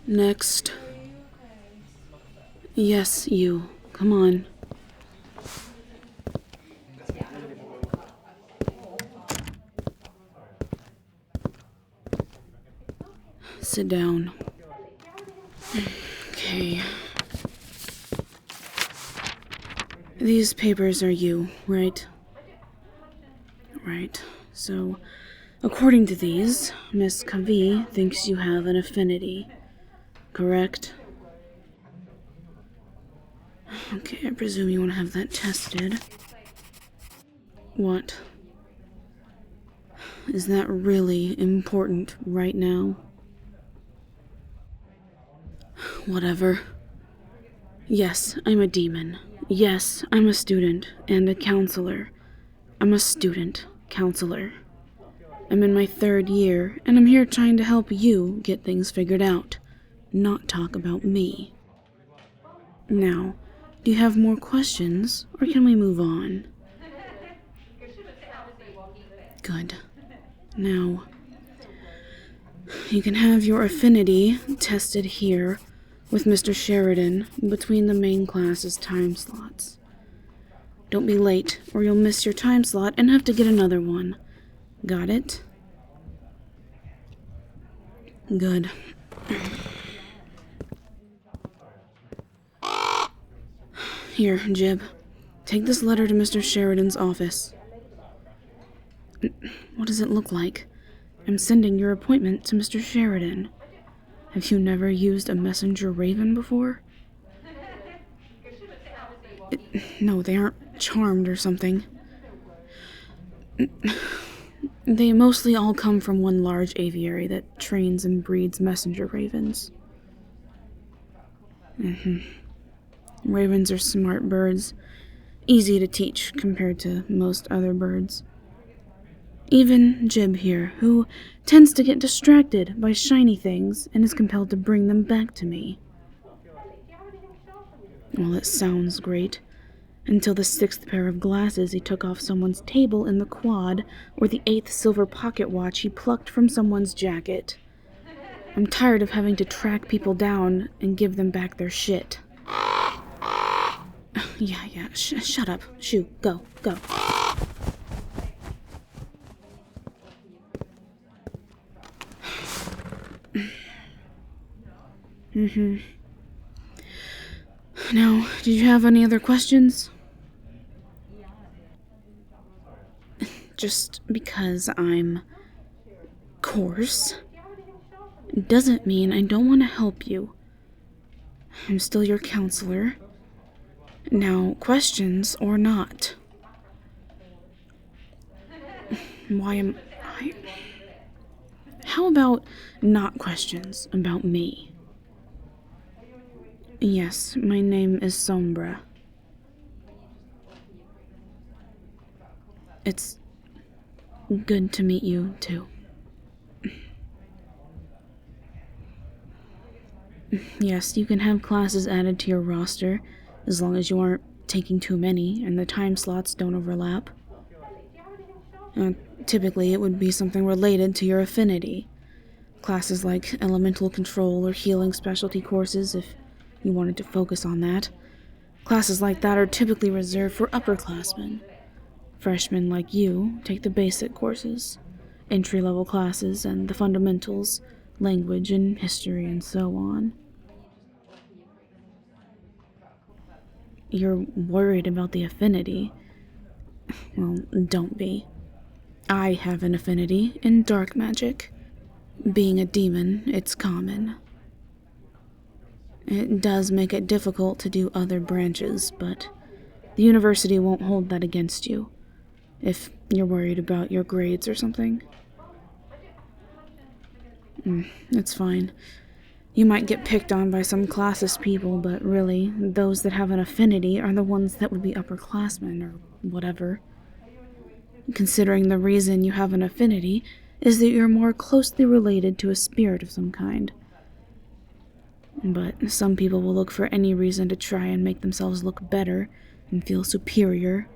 Next. Yes, you. Come on. Sit down. Okay. These papers are you, right? Right. So, according to these, Miss Kavi thinks you have an affinity. Correct? Okay, I presume you want to have that tested. What? Is that really important right now? Whatever. Yes, I'm a demon. Yes, I'm a student and a counselor. I'm a student counselor. I'm in my 3rd year, and I'm here trying to help you get things figured out, not talk about me. Now, do you have more questions, or can we move on? Good. Now, you can have your affinity tested here with Mr.Sheridon between the main class's time slots. Don't be late, or you'll miss your time slot and have to get another one. Got it? Good. Here, Jib. Take this letter to Mr. Sheridon's office. What does it look like? I'm sending your appointment to Mr. Sheridon. Have you never used a messenger raven before? No, they aren't charmed or something. They mostly all come from one large aviary that trains and breeds messenger ravens. Ravens are smart birds, easy to teach compared to most other birds. Even Jib here, who tends to get distracted by shiny things and is compelled to bring them back to me. Well, it sounds great. Until the 6th pair of glasses he took off someone's table in the quad, or the 8th silver pocket watch he plucked from someone's jacket. I'm tired of having to track people down and give them back their shit. Yeah, shut up. Shoo, go. Now, did you have any other questions? Just because I'm coarse doesn't mean I don't want to help you. I'm still your counselor. Now, questions or not? Why am I... How about not questions about me? Yes, my name is Sombra. It's good to meet you, too. Yes, you can have classes added to your roster, as long as you aren't taking too many and the time slots don't overlap. Typically, it would be something related to your affinity. Classes like elemental control or healing specialty courses, if you wanted to focus on that. Classes like that are typically reserved for upperclassmen. Freshmen like you take the basic courses, entry-level classes, and the fundamentals, language and history, and so on. You're worried about the affinity. Well, don't be. I have an affinity in dark magic. Being a demon, it's common. It does make it difficult to do other branches, but the university won't hold that against you, if you're worried about your grades or something. It's fine. You might get picked on by some classist people, but really, those that have an affinity are the ones that would be upperclassmen or whatever. Considering the reason you have an affinity is that you're more closely related to a spirit of some kind. But some people will look for any reason to try and make themselves look better and feel superior.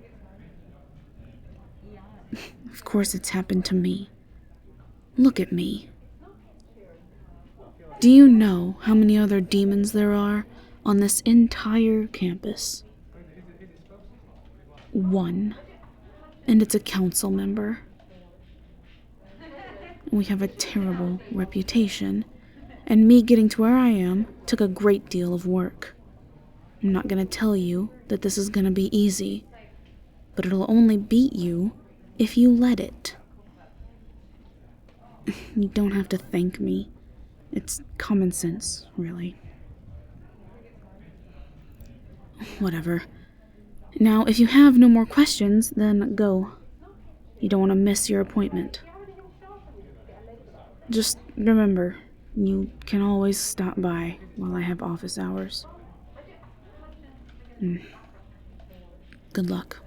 Of course it's happened to me. Look at me. Do you know how many other demons there are on this entire campus? 1. And it's a council member. We have a terrible reputation, and me getting to where I am took a great deal of work. I'm not gonna tell you that this is gonna be easy, but it'll only beat you if you let it. You don't have to thank me. It's common sense, really. Whatever. Now, if you have no more questions, then go. You don't want to miss your appointment. Just remember, you can always stop by while I have office hours. Good luck.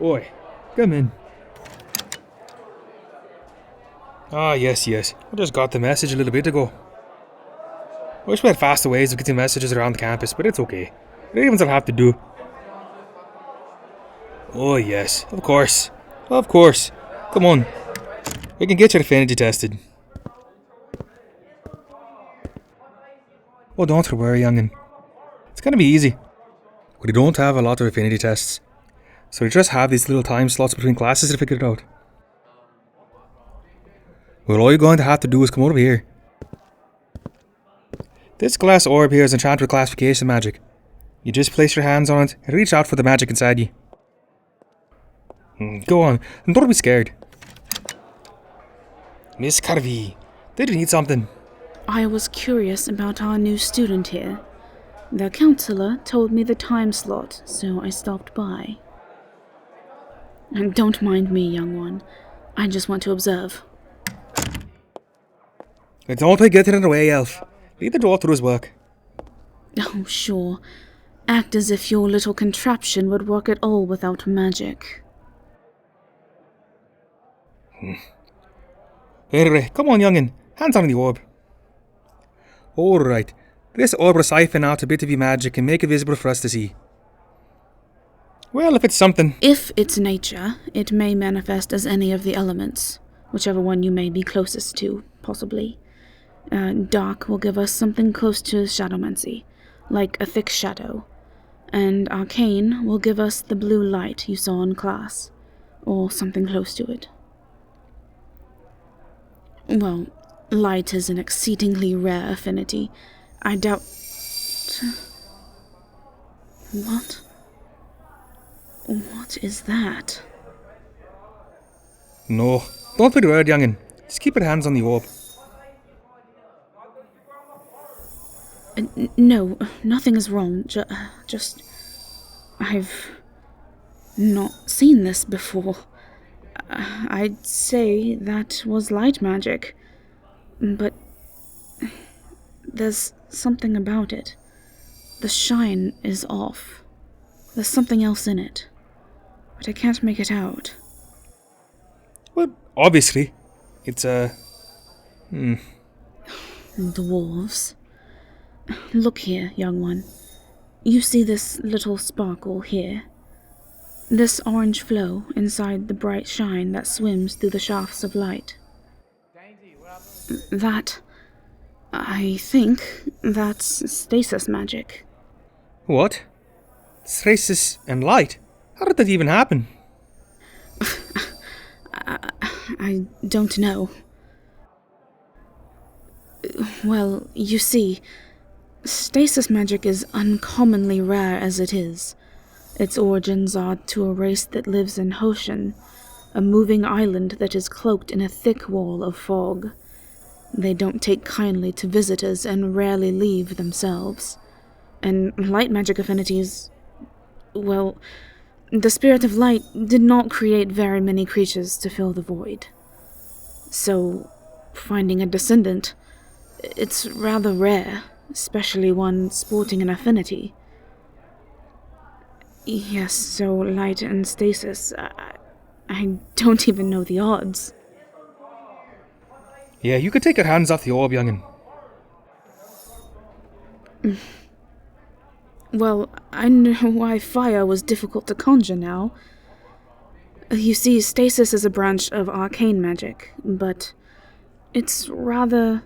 Oi, come in. Ah, yes. I just got the message a little bit ago. I wish we had faster ways of getting messages around the campus, but it's okay. Ravens will have to do. Oh, yes, of course. Come on. We can get your affinity tested. Oh, don't worry, youngin. It's gonna be easy. We don't have a lot of affinity tests, so we just have these little time slots between classes to figure it out. Well, all you're going to have to do is come over here. This glass orb here is enchanted with classification magic. You just place your hands on it and reach out for the magic inside you. Go on, and don't be scared. Mrs.Kavi, did you need something? I was curious about our new student here. The counselor told me the time slot, so I stopped by. And don't mind me, young one. I just want to observe. Don't get in the way, Elf. Leave the door through his work. Oh, sure. Act as if your little contraption would work at all without magic. Here, come on, youngin. Hands on the orb. Alright. This orb will siphon out a bit of your magic and make it visible for us to see. Well, if it's something... If it's nature, it may manifest as any of the elements, whichever one you may be closest to, possibly. Dark will give us something close to shadowmancy, like a thick shadow. And arcane will give us the blue light you saw in class, or something close to it. Well, light is an exceedingly rare affinity. I doubt... What? What is that? No, don't be worried, youngin. Just keep your hands on the orb. No, nothing is wrong. Just... I've not seen this before. I'd say that was light magic. But there's something about it. The shine is off. There's something else in it. But I can't make it out. Well, obviously. It's Dwarves. Look here, young one. You see this little sparkle here? This orange flow inside the bright shine that swims through the shafts of light. That... I think that's stasis magic. What? Stasis and light? How did that even happen? I don't know. Well, you see, stasis magic is uncommonly rare as it is. Its origins are to a race that lives in Hoshin, a moving island that is cloaked in a thick wall of fog. They don't take kindly to visitors and rarely leave themselves. And light magic affinities... well, the spirit of light did not create very many creatures to fill the void. So, finding a descendant, it's rather rare, especially one sporting an affinity. Yes, so light and stasis. I don't even know the odds. Yeah, you could take your hands off the orb, youngin. Well, I know why fire was difficult to conjure now. You see, stasis is a branch of arcane magic, but it's rather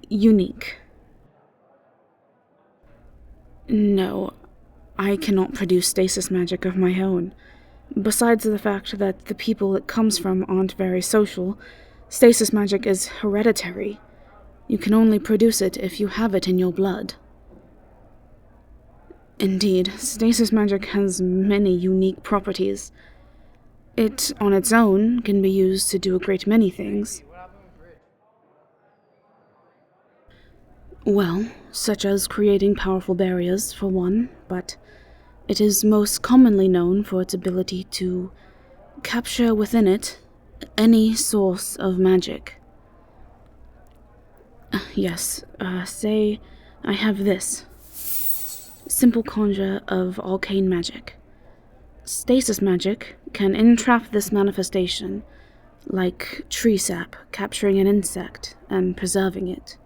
unique. No, I cannot produce stasis magic of my own. Besides the fact that the people it comes from aren't very social, stasis magic is hereditary. You can only produce it if you have it in your blood. Indeed, stasis magic has many unique properties. It, on its own, can be used to do a great many things. Well, such as creating powerful barriers, for one, but it is most commonly known for its ability to capture within it any source of magic. Yes, say I have this. Simple conjure of arcane magic. Stasis magic can entrap this manifestation, like tree sap capturing an insect and preserving it.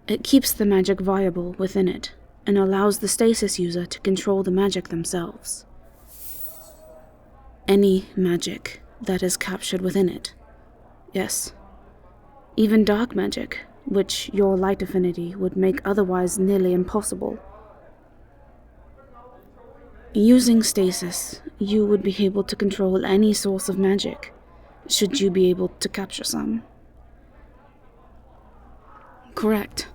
It keeps the magic viable within it, and allows the stasis user to control the magic themselves. Any magic that is captured within it. Yes. Even dark magic, which your light affinity would make otherwise nearly impossible. Using stasis, you would be able to control any source of magic, should you be able to capture some. Correct.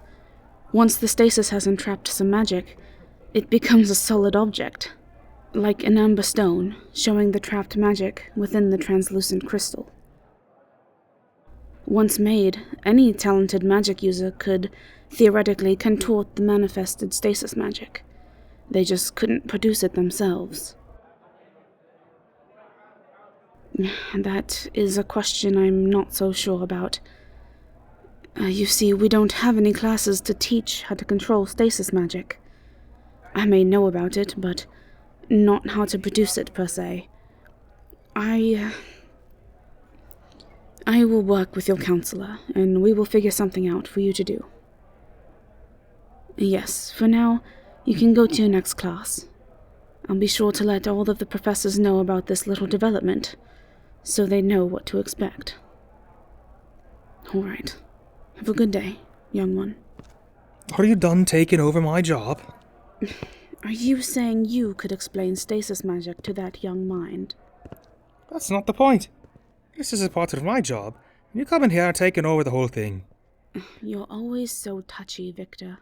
Once the stasis has entrapped some magic, it becomes a solid object, like an amber stone, showing the trapped magic within the translucent crystal. Once made, any talented magic user could theoretically contort the manifested stasis magic. They just couldn't produce it themselves. That is a question I'm not so sure about. You see, we don't have any classes to teach how to control stasis magic. I may know about it, but not how to produce it per se. I will work with your counselor, and we will figure something out for you to do. Yes, for now, you can go to your next class. I'll be sure to let all of the professors know about this little development, so they know what to expect. All right. Have a good day, young one. Are you done taking over my job? Are you saying you could explain stasis magic to that young mind? That's not the point. This is a part of my job, and you come in here taking over the whole thing. You're always so touchy, Victor.